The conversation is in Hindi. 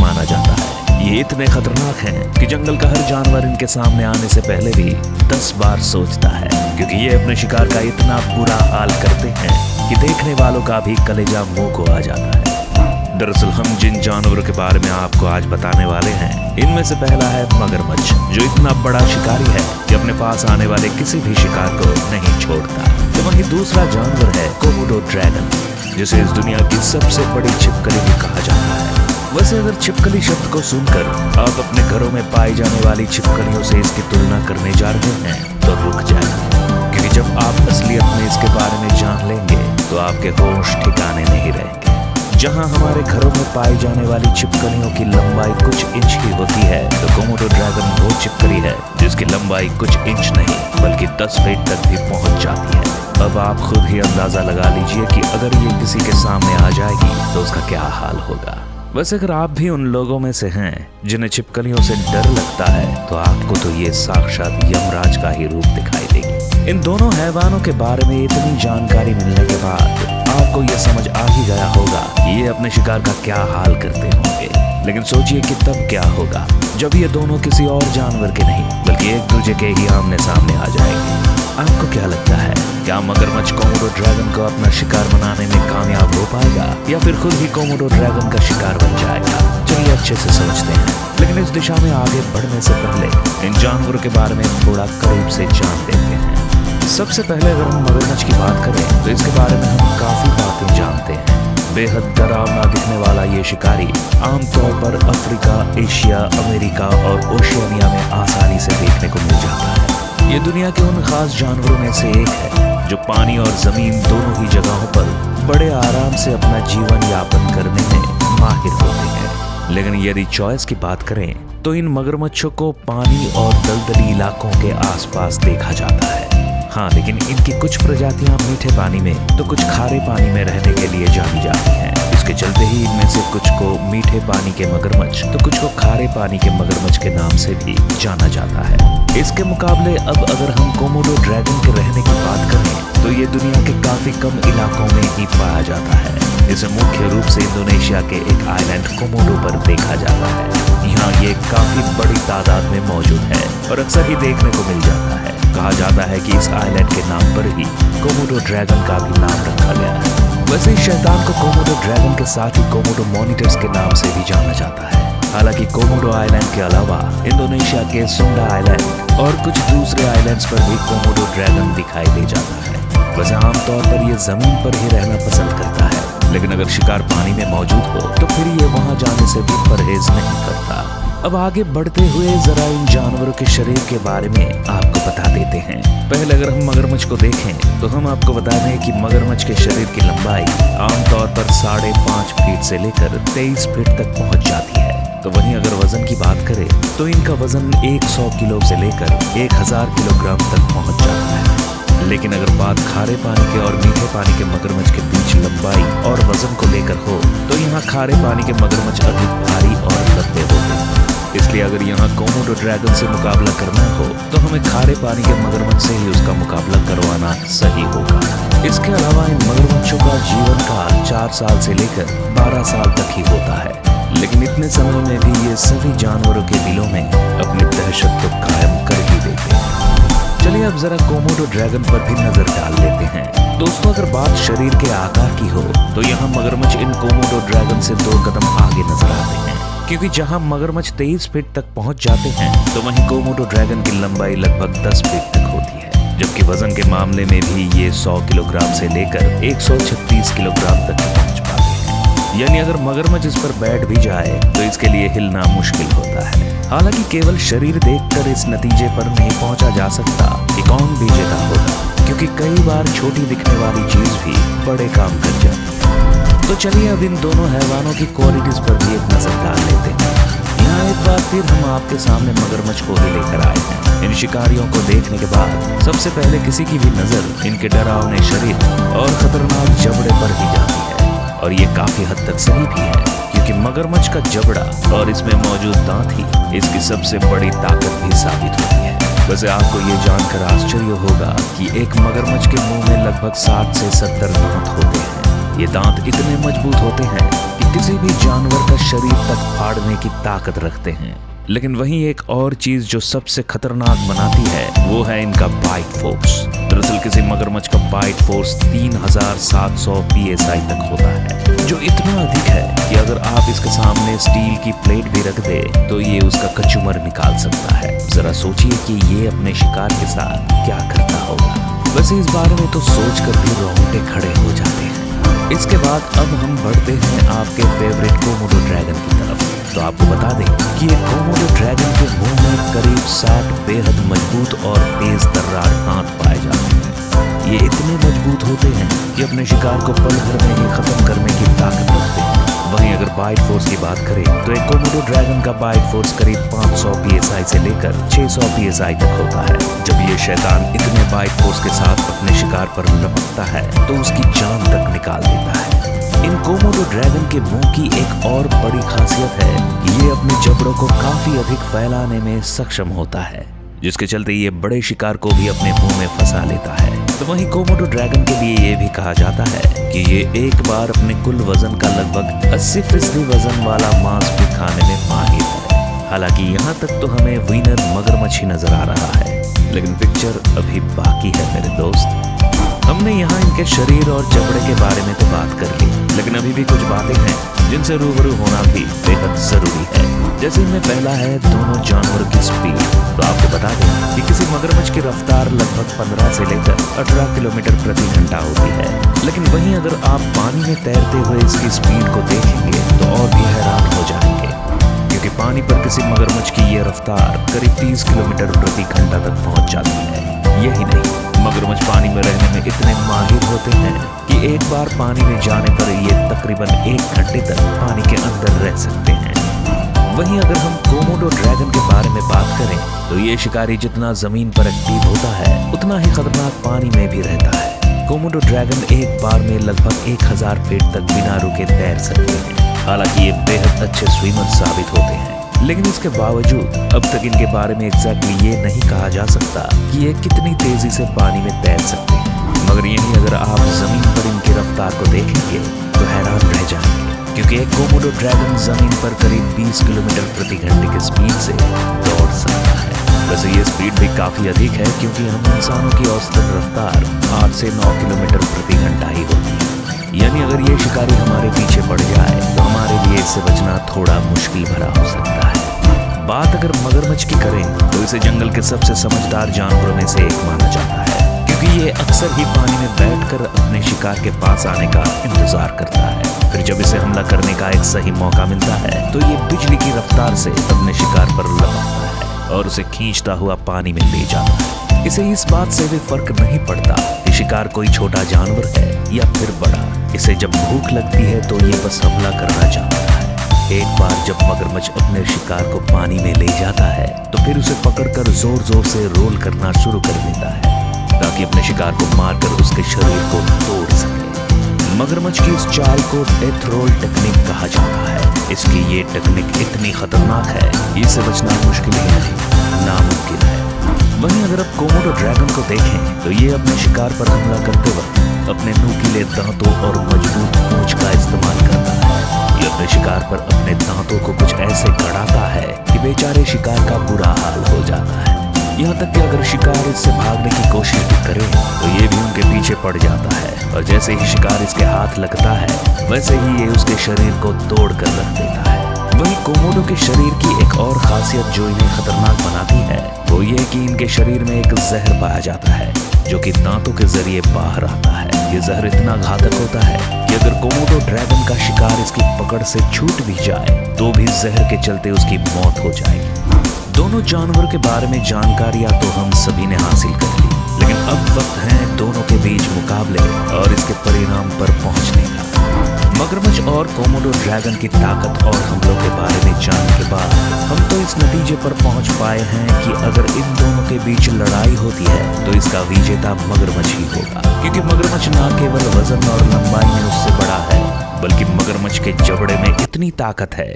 माना जाता है। ये इतने खतरनाक हैं कि जंगल का हर जानवर इनके सामने आने से पहले भी 10 बार सोचता है, क्योंकि ये अपने शिकार का इतना बुरा हाल करते हैं कि देखने वालों का भी कलेजा मुंह को आ जाता है। दरअसल हम जिन जानवरों के बारे में आपको आज बताने वाले हैं, इनमें से पहला है मगरमच्छ, जो इतना बड़ा शिकारी है कि अपने पास आने वाले किसी भी शिकार को नहीं छोड़ता। तो वहीं दूसरा जानवर है कोमोडो ड्रैगन, जिसे इस दुनिया की सबसे बड़ी छिपकली भी कहा जाता है। वैसे अगर छिपकली शब्द को सुनकर आप अपने घरों में पाई जाने वाली छिपकलियों से इसकी तुलना करने जा रहे हैं तो रुक जाइए, क्योंकि जब आप असलियत में इसके बारे में जान लेंगे तो आपके होश ठिकाने नहीं रहेंगे। जहां हमारे घरों में पाई जाने वाली छिपकलियों की लंबाई कुछ इंच ही होती है, तो कोमोडो ड्रैगन वो छिपकली है जिसकी लंबाई कुछ इंच नहीं बल्कि 10 फीट तक भी पहुंच जाती है। अब आप खुद ही अंदाजा लगा लीजिए कि अगर ये किसी के सामने आ जाएगी तो उसका क्या हाल होगा। वैसे अगर आप भी उन लोगों में से हैं जिन्हें छिपकलियों से डर लगता है, तो आपको तो ये साक्षात यमराज का ही रूप दिखाई देगी। इन दोनों हैवानों के बारे में इतनी जानकारी मिलने के बाद आपको ये समझ आ ही गया होगा कि ये अपने शिकार का क्या हाल करते होंगे। लेकिन सोचिए कि तब क्या होगा जब ये दोनों किसी और जानवर के नहीं बल्कि एक दूसरे के ही आमने सामने आ जाएंगे। आपको क्या लगता है, क्या मगरमच्छ कोमोडो ड्रैगन को अपना शिकार बनाने में कामयाब हो पाएगा या फिर खुद ही कोमोडो ड्रैगन का शिकार बन जाएगा? चलिए अच्छे से समझते हैं, लेकिन इस दिशा में आगे बढ़ने से पहले इन जानवरों के बारे में थोड़ा करीब से जान लेते हैं। सबसे पहले अगर हम मगरमच्छ की बात करें तो इसके बारे में हम काफी बातें जानते हैं। बेहद डरावना दिखने वाला ये शिकारी आमतौर पर अफ्रीका, एशिया, अमेरिका और ओशियानिया में आसानी से देखने को मिल जाता है। ये दुनिया के उन खास जानवरों में से एक है जो पानी और जमीन दोनों ही जगहों पर बड़े आराम से अपना जीवन यापन करने में माहिर होते हैं। लेकिन यदि चॉइस की बात करें तो इन मगरमच्छों को पानी और दलदली इलाकों के आसपास देखा जाता है। हाँ, लेकिन इनकी कुछ प्रजातियां मीठे पानी में तो कुछ खारे पानी में रहने के लिए जानी जाती हैं। इसके चलते ही इनमें से कुछ को मीठे पानी के मगरमच्छ तो कुछ को खारे पानी के मगरमच्छ के नाम से भी जाना जाता है। इसके मुकाबले अब अगर हम कोमोडो ड्रैगन के रहने की बात करें तो ये दुनिया के काफी कम इलाकों में ही पाया जाता है। इसे मुख्य रूप से इंडोनेशिया के एक आइलैंड कोमोडो पर देखा जाता है। यहाँ ये काफी बड़ी तादाद में मौजूद है और अक्सर ही देखने को मिल जाता है। कहा जाता है कि इस आइलैंड के नाम पर ही कोमोडो ड्रैगन का भी नाम रखा गया है। वैसे इस शैतान को कोमोडो ड्रैगन के साथ ही कोमोडो मॉनिटर्स के नाम से भी जाना जाता है। हालांकि कोमोडो आइलैंड के अलावा इंडोनेशिया के सुंडा आइलैंड और कुछ दूसरे आइलैंड्स पर भी कोमोडो ड्रैगन दिखाई दे जाता है। वैसे आमतौर पर ये जमीन पर ही रहना पसंद करता है, लेकिन अगर शिकार पानी में मौजूद हो तो फिर ये वहां जाने से भी परहेज नहीं करता। अब आगे बढ़ते हुए जरा इन जानवरों के शरीर के बारे में आपको बता देते हैं। पहले अगर हम मगरमच्छ को देखें तो हम आपको बता दें कि मगरमच्छ के शरीर की लंबाई आमतौर पर 5.5 फीट से लेकर 23 फीट तक पहुंच जाती है। तो वहीं अगर वजन की बात करें तो इनका वजन 100 किलो से लेकर 1000 किलोग्राम तक पहुंच जाता है। लेकिन अगर बात खारे पानी के और मीठे पानी के मगरमच्छ के बीच लंबाई और वजन को लेकर हो तो यहाँ खारे पानी के मगरमच्छ अधिक भारी और लंबे होते हैं। इसलिए अगर यहाँ कोमोडो ड्रैगन से मुकाबला करना हो तो हमें खारे पानी के मगरमच्छ से ही उसका मुकाबला करवाना सही होगा। इसके अलावा इन मगरमच्छों का जीवन काल 4 साल से लेकर 12 साल तक ही होता है, लेकिन इतने समय में भी ये सभी जानवरों के दिलों में अपनी दहशत को कायम कर ही देते हैं। चलिए अब जरा कोमोडो ड्रैगन पर भी नजर डाल लेते हैं। दोस्तों, अगर बात शरीर के आकार की हो तो यहाँ मगरमच्छ इन कोमोडो ड्रैगन से 2 कदम आगे नजर आते हैं, क्योंकि जहाँ मगरमच्छ 23 फीट तक पहुंच जाते हैं तो वहीं कोमोडो ड्रैगन की लंबाई लगभग 10 फीट तक होती है, जबकि वजन के मामले में भी ये 100 किलोग्राम से लेकर 136 किलोग्राम तक पहुंच पाते हैं। यानी अगर मगरमच्छ इस पर बैठ भी जाए तो इसके लिए हिलना मुश्किल होता है। हालांकि केवल शरीर देखकर इस नतीजे पर नहीं पहुंचा जा सकता कि कौन विजेता होगा, क्योंकि कई बार छोटी दिखने वाली चीज भी बड़े काम कर जाती है। तो चलिए अब इन दोनों हैवानों की क्वालिटीज पर भी एक नजर डाल लेते हैं। यहाँ एक बार फिर हम आपके सामने मगरमच्छ को ही लेकर आए हैं। इन शिकारियों को देखने के बाद सबसे पहले किसी की भी नजर इनके डरावने शरीर और खतरनाक जबड़े पर ही जाती है, और ये काफी हद तक सही भी है, क्योंकि मगरमच्छ का जबड़ा और इसमें मौजूद दांत ही इसकी सबसे बड़ी ताकत भी साबित होती है। वैसे आपको ये जानकर आश्चर्य होगा कि एक मगरमच्छ के मुंह में लगभग 60 से 70 दांत होते हैं। ये दांत इतने मजबूत होते हैं कि किसी भी जानवर का शरीर तक फाड़ने की ताकत रखते हैं। लेकिन वहीं एक और चीज जो सबसे खतरनाक बनाती है वो है इनका बाइट फोर्स। दरअसल किसी मगरमच्छ का बाइट फोर्स 3700 psi तक होता है, जो इतना अधिक है कि अगर आप इसके सामने स्टील की प्लेट भी रख दे तो ये उसका कचूमर निकाल सकता है। जरा सोचिए कि ये अपने शिकार के साथ क्या करता होगा। वैसे इस बारे में तो सोच कर भी रोंगटे खड़े हो जाते हैं। इसके बाद अब हम बढ़ते हैं आपके फेवरेट कोमोडो ड्रैगन की तरफ। तो आपको बता दें कि ये कोमोडो ड्रैगन के मुंह में करीब 60 बेहद मजबूत और तेज तर्रार दांत पाए जाते हैं। ये इतने मजबूत होते हैं कि अपने शिकार को पल भर में ही खत्म करने की ताकत रखते हैं। वहीं अगर बाइट फोर्स की बात करें तो एक कोमोडो ड्रैगन का बाइट फोर्स करीब 500 psi से लेकर 600 psi तक होता है। जब ये शैतान इतने बाइट फोर्स के साथ अपने शिकार पर लपकता है तो उसकी जान तक निकाल देता है। इन कोमोडो ड्रैगन के मुंह की एक और बड़ी खासियत है कि ये अपने जबड़ों को काफी अधिक फैलाने में सक्षम होता है, जिसके चलते ये बड़े शिकार को भी अपने मुंह में फंसा लेता है। तो वहीं कोमोडो ड्रैगन के लिए ये भी कहा जाता है कि ये एक बार अपने कुल वजन का लगभग 80% वजन वाला मांस भी खाने में माहिर है। हालांकि यहाँ तक तो हमें विनर मगरमच्छ ही नजर आ रहा है, लेकिन पिक्चर अभी बाकी है मेरे दोस्त। हमने यहाँ इनके शरीर और जबड़े के बारे में तो बात कर ली, लेकिन अभी भी कुछ बातें हैं जिनसे रूबरू होना भी बेहद जरूरी है। जैसे इनमें पहला है दोनों जानवरों की स्पीड। तो आपको बता दें कि किसी मगरमच्छ की रफ्तार लगभग 15 से लेकर 18 किलोमीटर प्रति घंटा होती है, लेकिन वहीं अगर आप पानी में तैरते हुए इसकी स्पीड को देखेंगे तो और भी हैरान हो जाएंगे, क्योंकि पानी पर किसी मगरमच्छ की ये रफ्तार करीब 30 किलोमीटर प्रति घंटा तक पहुंच जाती है। यही नहीं, मगरमच्छ पानी में रहने में इतने माहिर होते हैं कि एक बार पानी में जाने पर ये तकरीबन 1 घंटे तक पानी के अंदर रह सकते हैं। वहीं अगर हम कोमोडो ड्रैगन के बारे में बात करें तो ये शिकारी जितना जमीन पर एक्टिव होता है उतना ही खतरनाक पानी में भी रहता है। कोमोडो ड्रैगन एक बार में लगभग 1000 फीट तक बिना रुके तैर सकते हैं। हालांकि ये बेहद अच्छे स्विमर साबित होते हैं, लेकिन इसके बावजूद अब तक इनके बारे में एग्जैक्टली ये नहीं कहा जा सकता कि ये कितनी तेजी से पानी में तैर सकते हैं। मगर यही अगर आप जमीन पर इनकी रफ्तार को देखेंगे तो हैरान रह जाएंगे, क्योंकि एक कोमोडो ड्रैगन जमीन पर करीब 20 किलोमीटर प्रति घंटे की स्पीड से दौड़ सकता है। वैसे ये स्पीड भी काफी अधिक है, क्योंकि हम इंसानों की औसतन रफ्तार 8 से 9 किलोमीटर प्रति घंटा ही होती है। यानी अगर ये शिकारी हमारे पीछे पड़ जाए तो हमारे लिए इससे बचना थोड़ा मुश्किल भरा हो सकता है। बात अगर मगरमच्छ की करें तो इसे जंगल के सबसे समझदार जानवरों में से एक माना जाता है, क्योंकि ये अक्सर ही पानी में बैठकर अपने शिकार के पास आने का इंतजार करता है। फिर जब इसे हमला करने का एक सही मौका मिलता है तो ये बिजली की रफ्तार से अपने शिकार पर लपकता है और उसे खींचता हुआ पानी में ले जाता है। इसे इस बात से भी फर्क नहीं पड़ता कि शिकार कोई छोटा जानवर है या फिर बड़ा। इसे जब भूख लगती है तो ये बस हमला करना चाहता है। एक बार जब मगरमच्छ अपने शिकार को पानी में ले जाता है तो फिर उसे पकड़कर जोर जोर से रोल करना शुरू कर देता है, ताकि अपने शिकार को मारकर उसके शरीर को तोड़ सके। मगरमच्छ की इस चाल को डेथ रोल टेक्निक कहा जाता है। इसकी ये टेक्निक इतनी खतरनाक है कि इससे बचना मुश्किल ही नहीं, नामुमकिन है। वहीं अगर आप कोमोडो ड्रैगन को देखें तो ये अपने शिकार पर हमला करते वक्त अपने नुकीले दांतों और मजबूत पूंछ का इस्तेमाल करता है। ये अपने शिकार पर अपने दांतों को कुछ ऐसे गड़ाता है कि बेचारे शिकार का बुरा हाल हो जाता है। यहाँ तक कि अगर शिकार इससे भागने की कोशिश भी करे तो ये भी उनके पीछे पड़ जाता है, और जैसे ही शिकार इसके हाथ लगता है वैसे ही ये उसके शरीर को तोड़ कर रख देता है। वहीं कोमोडो के शरीर की एक और खासियत जो इन्हें खतरनाक बनाती है वो ये कि इनके शरीर में एक जहर पाया जाता है जो कि दांतों के जरिए बाहर आता है। ये जहर इतना घातक होता है कि अगर कोमोडो ड्रैगन का शिकार इसकी पकड़ से छूट भी जाए तो भी जहर के चलते उसकी मौत हो जाएगी। दोनों जानवर के बारे में जानकारियां तो हम सभी ने हासिल कर ली, लेकिन अब वक्त है दोनों के बीच मुकाबले और इसके परिणाम पर पहुंचने का। मगरमच्छ और कोमोडो ड्रैगन की ताकत और हमलों के बारे में जानने के बाद हम तो इस नतीजे पर पहुंच पाए हैं कि अगर इन दोनों के बीच लड़ाई होती है तो इसका विजेता मगरमच्छ ही होगा, क्योंकि मगरमच्छ न केवल वजन और लंबाई में उससे बड़ा है बल्कि मगरमच्छ के जबड़े में इतनी ताकत है